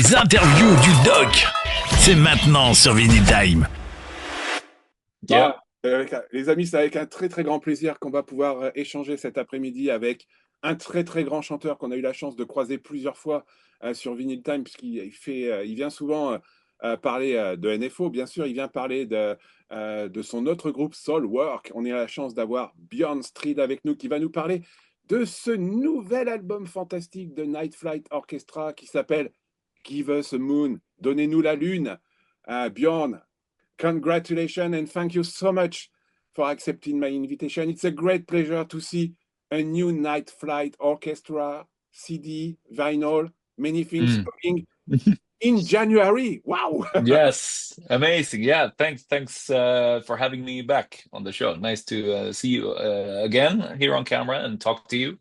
Les interviews du doc, c'est maintenant sur Vinyl Time. Yeah. Les amis, c'est avec un très très grand plaisir qu'on va pouvoir échanger cet après-midi avec un très très grand chanteur qu'on a eu la chance de croiser plusieurs fois sur Vinyl Time, il vient souvent parler de NFO, bien sûr, il vient parler de son autre groupe Soulwork. On a la chance d'avoir Bjorn Strid avec nous qui va nous parler de ce nouvel album fantastique de Night Flight Orchestra qui s'appelle Give Us a Moon, Donnez-nous la lune. Bjorn, congratulations and thank you so much for accepting my invitation. It's a great pleasure to see a new Night Flight Orchestra CD, vinyl, many things coming in January. Wow! Yes, amazing. Yeah, thanks for having me back on the show. Nice to see you again here on camera and talk to you.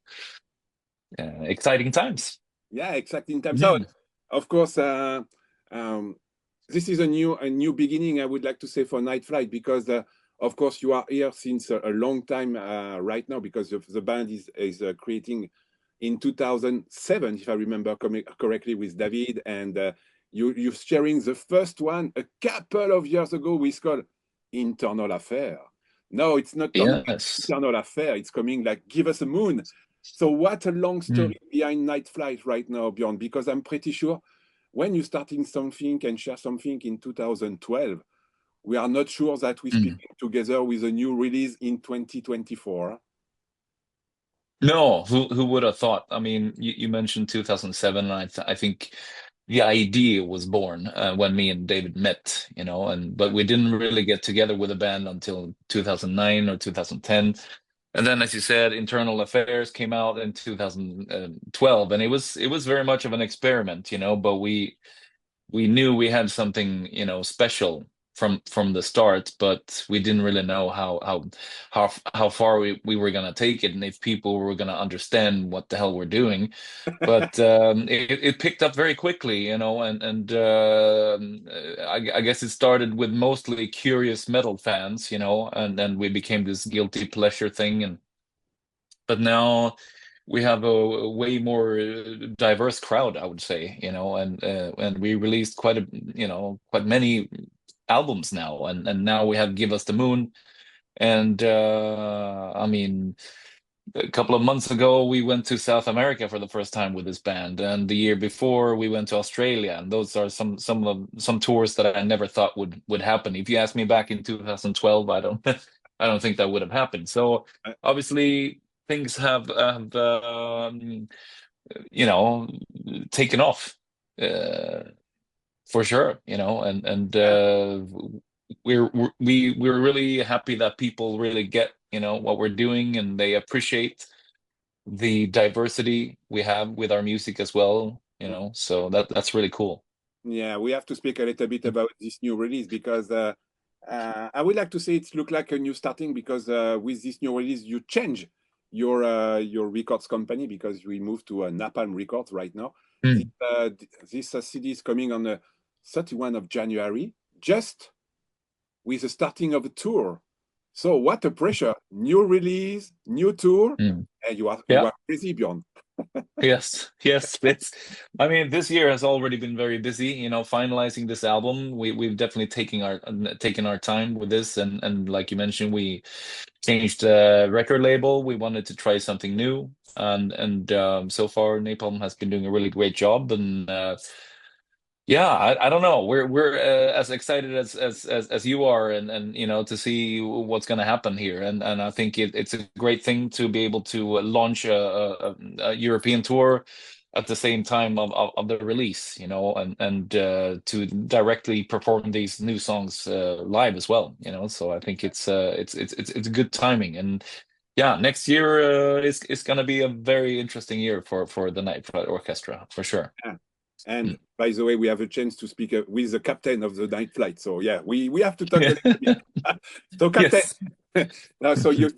Exciting times. Yeah, exciting time. So, of course, this is a new beginning, I would like to say, for Night Flight, because of course you are here since a long time right now, because the band is creating in 2007, if I remember correctly, with David, and you're sharing the first one a couple of years ago with called Internal Affair. No, it's not Internal Affair, it's coming like Give Us a Moon. So what a long story behind Night Flight right now, Bjorn, because I'm pretty sure when you starting something and share something in 2012, we are not sure that we're speaking together with a new release in 2024. No, who would have thought? I mean, you mentioned 2007, and I think the idea was born when me and David met, but we didn't really get together with a band until 2009 or 2010. And then, as you said, Internal Affairs came out in 2012, and it was very much of an experiment, but we knew we had something, special from the start, but we didn't really know how far we were gonna take it, and if people were gonna understand what the hell we're doing. But it picked up very quickly, and I guess it started with mostly curious metal fans, and then we became this guilty pleasure thing, but now we have a way more diverse crowd, I would say, and we released quite many albums now, and now we have Give Us the Moon, and I mean, a couple of months ago we went to South America for the first time with this band, and the year before we went to Australia, and those are some tours that I never thought would happen. If you asked me back in 2012, I don't I don't think that would have happened. So obviously things have taken off for sure, and we're really happy that people really get what we're doing, and they appreciate the diversity we have with our music as well, so that's really cool. Yeah, we have to speak a little bit about this new release, because I would like to say it's look like a new starting, because with this new release you change your records company, because we moved to Napalm Records right now. This CD is coming on the 31st of January, just with the starting of a tour. So what a pressure! New release, new tour, and you are busy, Bjorn. Yes. I mean, this year has already been very busy, finalizing this album. We've definitely taken our time with this, and like you mentioned, we changed the record label. We wanted to try something new, and so far Napalm has been doing a really great job, and I don't know. We're as excited as you are, and to see what's going to happen here, and I think it's a great thing to be able to launch a European tour at the same time of the release, and to directly perform these new songs live as well, So I think it's a good timing, and next year is going to be a very interesting year for the Night Flight Orchestra for sure. Yeah. And by the way, we have a chance to speak with the captain of the Night Flight. So yeah, we have to talk a little bit. So captain, so you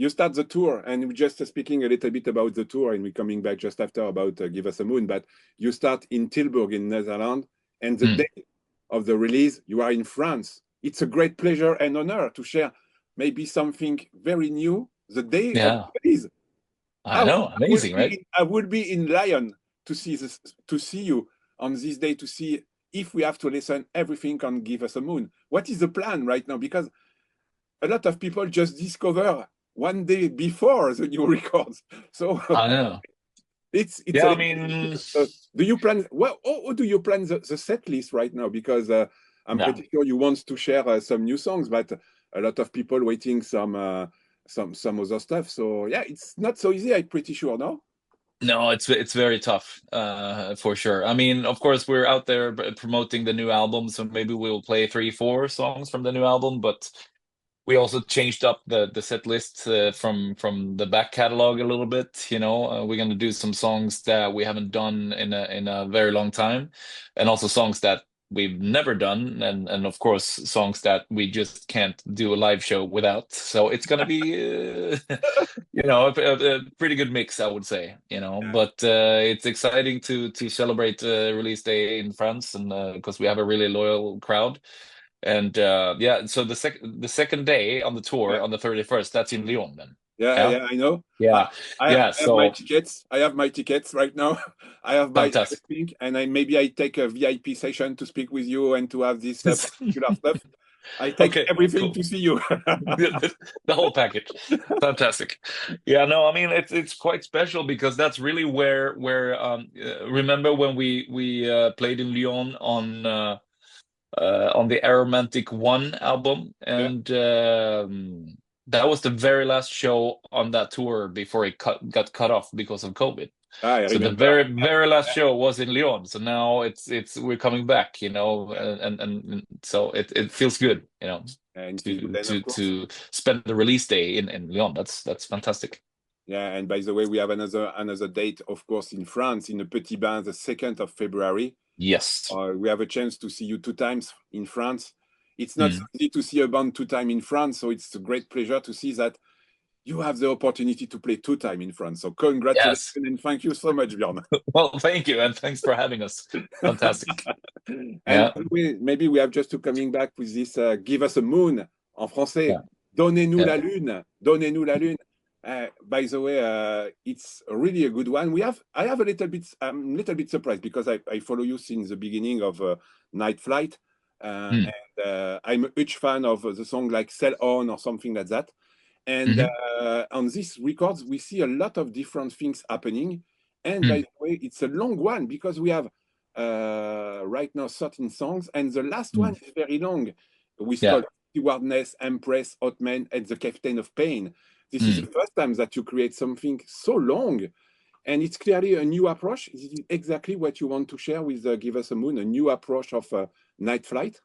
start the tour, and we're just speaking a little bit about the tour, and we're coming back just after about Give Us a Moon. But you start in Tilburg in Netherlands, and the day of the release, you are in France. It's a great pleasure and honor to share maybe something very new the day of the release. I know, amazing, right? I would be in Lyon to see you on this day to see if we have to listen everything on Give Us a Moon. What is the plan right now? Because a lot of people just discover one day before the new records. So I know. it's Yeah, I mean, do you plan, well, or do you plan the set list right now? Because I'm pretty sure you want to share some new songs, but a lot of people waiting some other stuff. So yeah, it's not so easy, I'm pretty sure, no? no, it's very tough, for sure. I mean, of course, we're out there promoting the new album, so maybe we'll play 3, 4 songs from the new album, but we also changed up the set list, from the back catalog a little bit. You know, we're gonna do some songs that we haven't done in a very long time, and also songs that we've never done, and of course songs that we just can't do a live show without. So it's gonna be, you know, a pretty good mix, I would say. You know, but it's exciting to celebrate release day in France, and because we have a really loyal crowd. And yeah, so the second day on the tour, Yeah. on the 31st, that's in Lyon then. Yeah, yeah, I know. Yeah, I yeah. have my So tickets. I have my tickets right now. I have my fantastic. everything, and maybe I take a VIP session to speak with you and to have this particular stuff. I take Okay, everything cool. to see you. The whole package. Fantastic. Yeah, no, I mean it's quite special because that's really where remember when we played in Lyon on the Aromantic One album, Yeah. and that was the very last show on that tour before it got cut off because of COVID. I So the remember. very last show was in Lyon. So now it's we're coming back, you know, and so it feels good, you know, And then, to of course, to spend the release day in Lyon. That's fantastic. yeah. And by the way, we have another date, of course, in France, in the Petit Bain, the 2nd of February. Yes. We have a chance to see you 2 times in France. It's not so Mm. easy to see a band 2 times in France, so it's a great pleasure to see that you have the opportunity to play 2 times in France. So congratulations Yes. and thank you so much, Bjorn. Well, thank you, and thanks for having us. Fantastic. And Yeah. maybe we have just to coming back with this Give Us a Moon en français. Yeah. Donnez-nous Yeah. la lune. Donnez-nous la lune. By the way, it's really a good one. I have a little bit surprised because I follow you since the beginning of Night Flight, Mm. and I'm a huge fan of the song like Sail On or something like that. And on these records, we see a lot of different things happening. And by the way, it's a long one because we have right now 13 songs, and the last one is very long. We Yeah. call Stewardess, Empress, Hotman, and the Captain of Pain. This is the first time that you create something so long, and it's clearly a new approach. This is exactly what you want to share with Give Us a Moon, a new approach of Night Flight.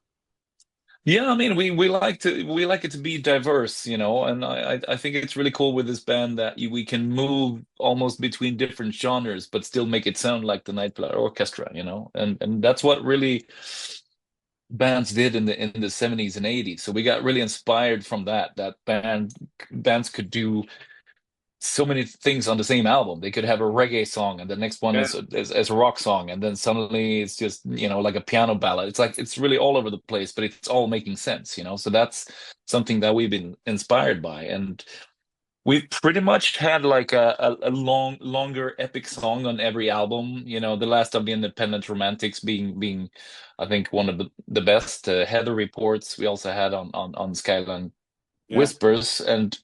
Yeah, I mean, we like it to be diverse, you know, and I think it's really cool with this band that we can move almost between different genres, but still make it sound like the Night Flight Orchestra, you know, and that's what really bands did in the 70s and 80s. So we got really inspired from that bands could do so many things on the same album. They could have a reggae song, and the next one is a rock song, and then suddenly it's just, you know, like a piano ballad. It's like it's really all over the place, but it's all making sense, you know. So that's something that we've been inspired by, and we've pretty much had like a longer epic song on every album. You know, the last of the Independent Romantics being I think one of the best. Heather Reports we also had on Skyline Whispers, and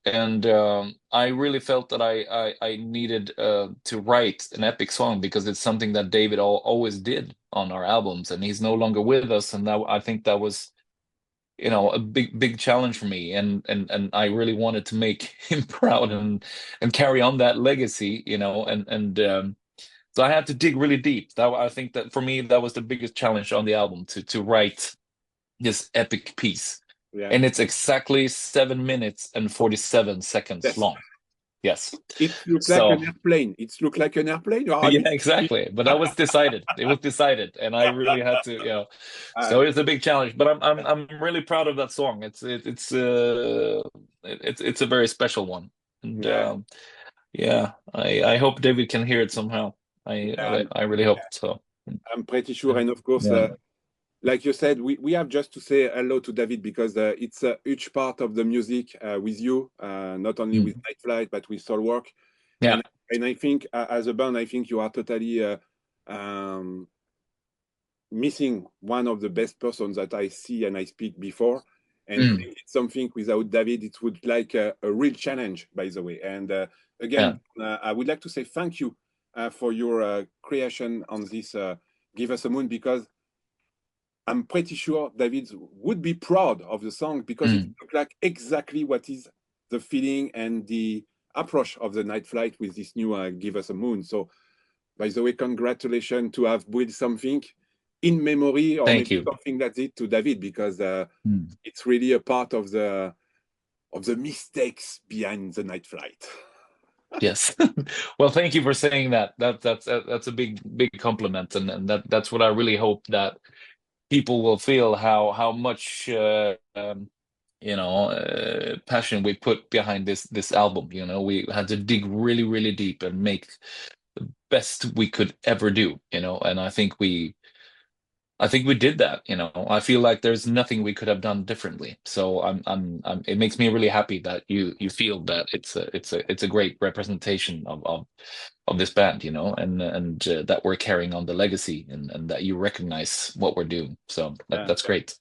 I really felt that I needed to write an epic song because it's something that David always did on our albums, and he's no longer with us, and that I think that was, you know, a big challenge for me, and I really wanted to make him proud and carry on that legacy, you know, and so I had to dig really deep. That I think that for me that was the biggest challenge on the album, to write this epic piece. Yeah. And it's exactly 7 minutes and 47 seconds long. Yes. It looks like an airplane. It looks like an airplane. Yeah, exactly. But that was decided. It was decided, and I really had to, you know. So it's a big challenge, but I'm really proud of that song. It's a very special one, and yeah, I hope David can hear it somehow. I really hope so. I'm pretty sure, and of course. Like you said, we have just to say hello to David because it's a huge part of the music with you, not only with Night Flight, but with Soulwork. Yeah. And I think as a band, I think you are totally missing one of the best persons that I see and I speak before. And it's something without David, it would like a real challenge, by the way. And again, I would like to say thank you for your creation on this Give Us a Moon, because I'm pretty sure David would be proud of the song, because it looks like exactly what is the feeling and the approach of the Night Flight with this new Give Us a Moon. So, by the way, congratulations to have built something in memory, or maybe something like it to David, because it's really a part of the mistakes behind the Night Flight. Yes. Well, thank you for saying that. That's a big compliment, and that's what I really hope that people will feel, how much passion we put behind this album. We had to dig really deep and make the best we could ever do, and I think we did that. I feel like there's nothing we could have done differently. So it makes me really happy that you feel that it's a great representation of this band, and that we're carrying on the legacy, and that you recognize what we're doing. So that's great.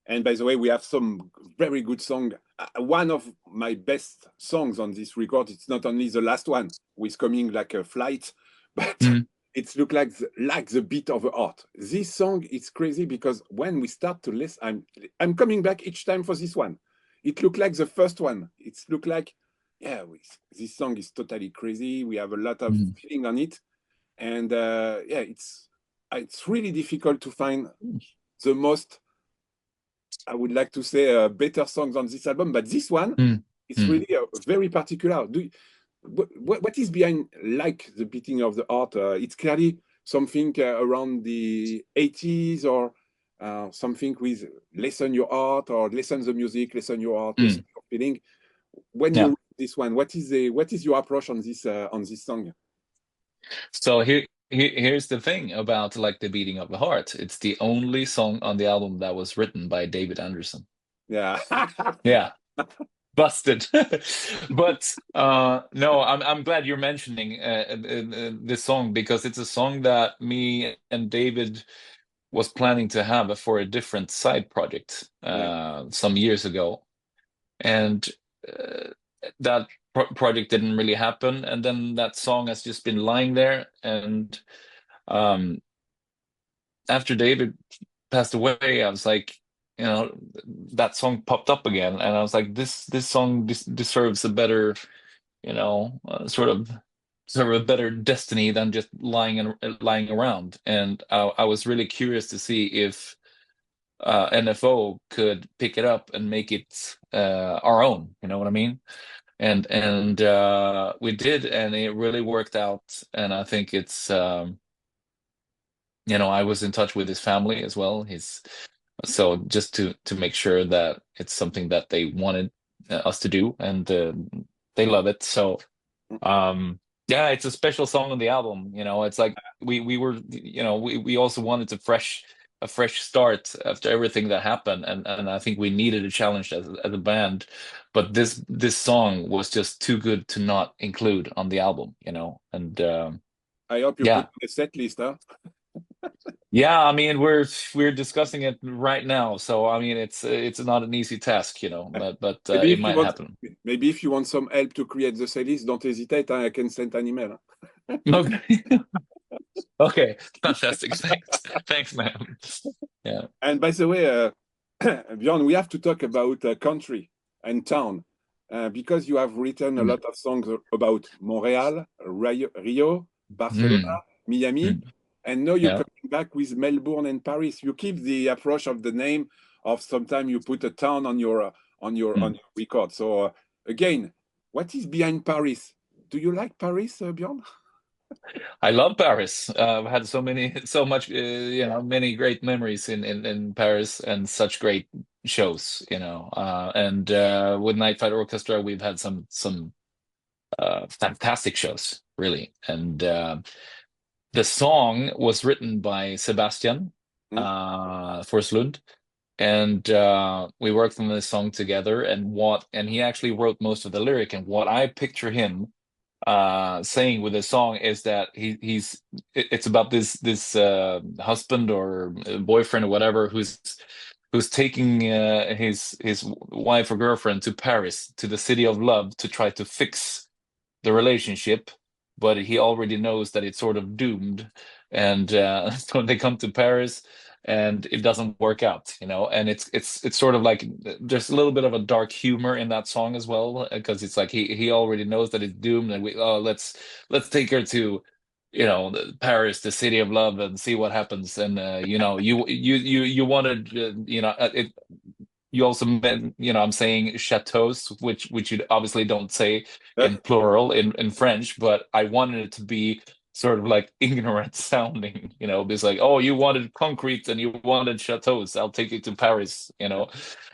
And by the way, we have some very good song. One of my best songs on this record, it's not only the last one, with Coming Like a Flight, but it looks like the beat of the heart. This song is crazy, because when we start to listen, I'm coming back each time for this one. It looked like the first one. It looked like, this song is totally crazy. We have a lot of feeling on it. And it's really difficult to find the most, I would like to say, better songs on this album, but this one is really very particular. What is behind like the beating of the heart? It's clearly something around the 80s, or something with listen your heart, or listen the music, listen your heart, listen your feeling. When you read this one, what is your approach on this song? So here's the thing about like the beating of the heart. It's the only song on the album that was written by David Anderson. Yeah. Yeah. Busted. But no, I'm glad you're mentioning this song, because it's a song that me and David was planning to have for a different side project some years ago, and that project didn't really happen, and then that song has just been lying there. And after David passed away, I was like, that song popped up again, and I was like, this song deserves a better, sort of a better destiny than just lying around. And I was really curious to see if NFO could pick it up and make it our own. You know what I mean? And we did, and it really worked out. And I think it's I was in touch with his family as well. So just to make sure that it's something that they wanted us to do, and they love it. So it's a special song on the album. It's like we were, we also wanted a fresh start after everything that happened, and I think we needed a challenge as a band. But this song was just too good to not include on the album, and I hope you put the set list, huh? Yeah, I mean, we're discussing it right now, so I mean, it's not an easy task, but it might happen. Maybe if you want some help to create the set list, don't hesitate. I can send an email. Okay. Okay, fantastic. Thanks, man. Yeah. And by the way, Bjorn, we have to talk about country and town, because you have written a lot of songs about Montreal, Rio, Barcelona, Miami. And now you're coming back with Melbourne and Paris. You keep the approach of the name of, sometimes you put a town on your record. So again, what is behind Paris? Do you like Paris, Bjorn? I love Paris. I've had many great memories in Paris, and such great shows. And with Night Flight Orchestra, we've had some fantastic shows, really. And the song was written by Sebastian Forslund, and we worked on this song together. And he actually wrote most of the lyric. And what I picture him saying with the song is that it's about this husband or boyfriend or whatever who's taking his wife or girlfriend to Paris, to the city of love, to try to fix the relationship, but he already knows that it's sort of doomed. And so they come to Paris and it doesn't work out, you know. And it's sort of like there's a little bit of a dark humor in that song as well, because it's like he already knows that it's doomed, and let's take her to, you know, Paris, the city of love, and see what happens. And you know, you wanted, you know, it. You also meant, you know, I'm saying chateaus, which you obviously don't say in plural in French, but I wanted it to be sort of like ignorant sounding, you know, it's like, oh, you wanted concrete and you wanted chateaus, I'll take you to Paris, you know.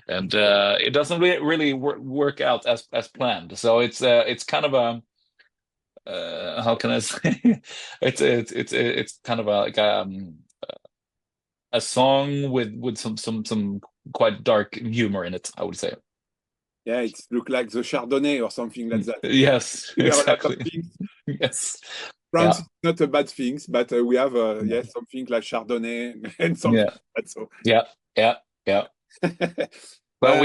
And it doesn't really work out as planned. So it's kind of a how can I say it's kind of a like a song with some quite dark humor in it, I would say. Yeah, it look like the Chardonnay or something like that. Yes, We have a lot of exactly. things. Yes. France Yeah. is not a bad thing, but we have yes, something like Chardonnay and something Yeah. like that. So Yeah. Yeah. Yeah. But uh,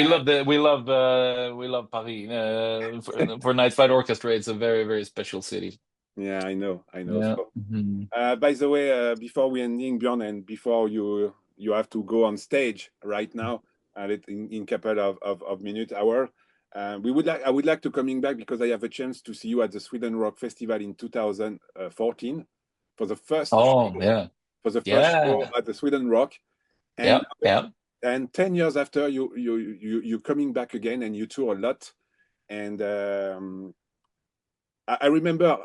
we love Paris. For Night Flight Orchestra, it's a very special city. yeah, I know. Yeah. So, Mhm. by the way, before we ending, Bjorn, and before you have to go on stage right now, in couple of minutes, hour, I would like to coming back because I have a chance to see you at the Sweden Rock Festival in 2014 for the first Oh, show, yeah. Yeah. at the Sweden Rock, and Yeah. Yeah. 10 years after you coming back again and you tour a lot, and I remember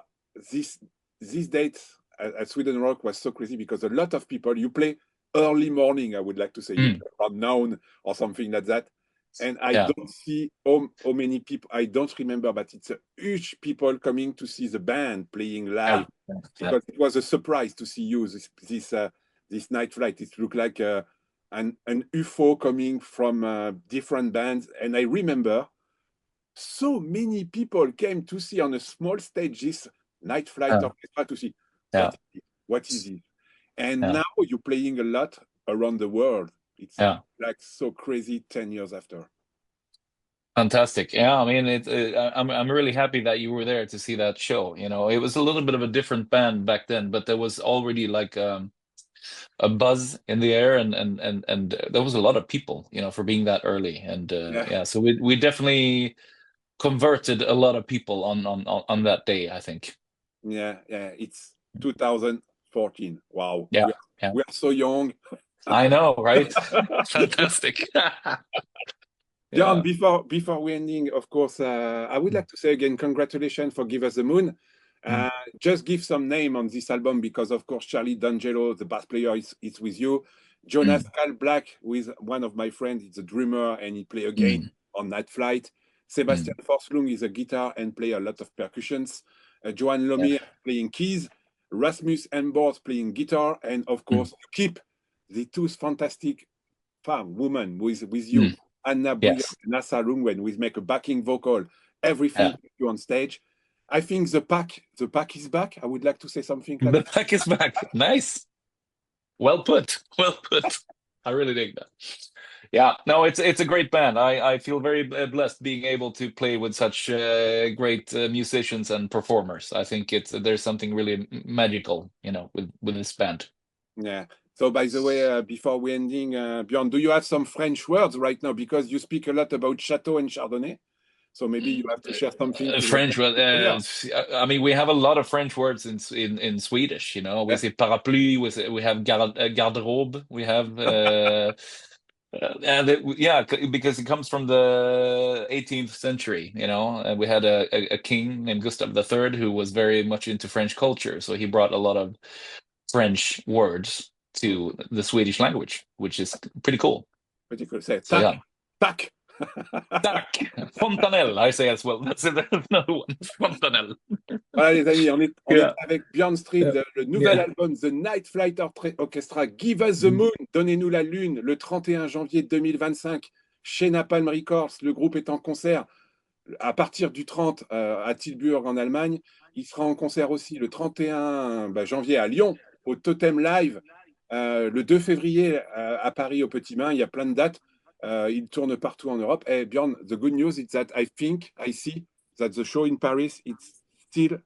this this date at Sweden Rock was so crazy because a lot of people, you play early morning, I would like to say, you Mm. play around noon or something like that, and I Yeah. don't see how many people, I don't remember, but it's a huge people coming to see the band playing live, Yeah. Yeah. because it was a surprise to see you this Night Flight. It looked like an UFO coming from different bands, and I remember so many people came to see on a small stage this Night Flight Yeah. Orchestra to see Yeah. what is it. And Yeah. now you're playing a lot around the world. It's Yeah. like so crazy 10 years after. Fantastic. Yeah, I mean, I'm really happy that you were there to see that show. You know, it was a little bit of a different band back then, but there was already like a buzz in the air, and there was a lot of people, you know, for being that early. And Yeah, yeah, so we definitely converted a lot of people on that day, I think. yeah. It's 2014. Wow. Yeah, yeah. We are so young. I know, right? Fantastic. John, Yeah. before we ending, of course, I would like to say again, congratulations for Give Us the Moon. Mm, Just give some name on this album because, of course, Charlie D'Angelo, the bass player, is with you. Jonas mm, Cal Black, who is one of my friends, he's a drummer and he play again mm, on Night Flight. Sebastian mm. Forslung is a guitar and play a lot of percussions. Johan Yeah. Lomir playing keys. Rasmus Embord playing guitar. And, of Mm, course, you keep the two fantastic women with you. mm. Anna Bouya Yes. and Nasa Lungwen, we make a backing vocal, everything Yeah. you on stage. I think the pack is back. I would like to say something like The that. pack is back. Nice. Well put. Well put. I really dig that. Yeah, no, it's a great band. I feel very blessed being able to play with such great musicians and performers. I think there's something really magical, you know, with this band. Yeah. So, by the way, before we ending, Bjorn, do you have some French words right now? Because you speak a lot about Chateau and Chardonnay. So maybe you have to share something to French, well, I mean, we have a lot of French words in Swedish. You know, we yeah. say parapluie, we have garderobe, we have and yeah, because it comes from the 18th century. You know, and we had a king named Gustav III who was very much into French culture, so he brought a lot of French words to the Swedish language, which is pretty cool. Pretty cool. Say, So yeah. tac. Tack! Fontanelle, I say as well. That's another one. Fontanelle. Voilà les amis, on est Yeah. avec Bjorn Strid, Yeah. le nouvel Yeah. album The Night Flight Orchestra, Give Us the Moon, Donnez-nous la Lune, le 31 janvier 2025, chez Napalm Records. Le groupe est en concert à partir du 30 à Tilburg en Allemagne Il sera en concert aussi le 31 janvier à Lyon, au Totem Live. Le 2 février à Paris, au Petit Bain. Il y a plein de dates. Il tourne partout en Europe. Et Bjorn, the good news is that I see that the show in Paris, it's still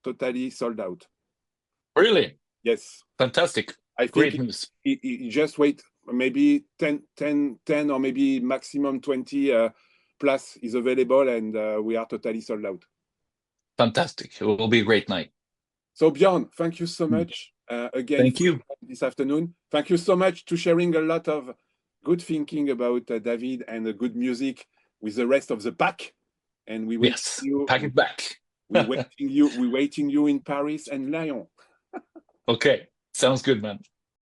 totally sold out. Really? Yes. Fantastic. I think Great news. He just wait maybe 10 or maybe maximum 20 plus is available, and we are totally sold out. Fantastic. It will be a great night. So Bjorn, thank you so much again. Thank you. This afternoon. Thank you so much to sharing a lot of good thinking about David and good music with the rest of the pack. And we wait you. Pack it back. We're waiting you in Paris and Lyon. Okay. Sounds good, man.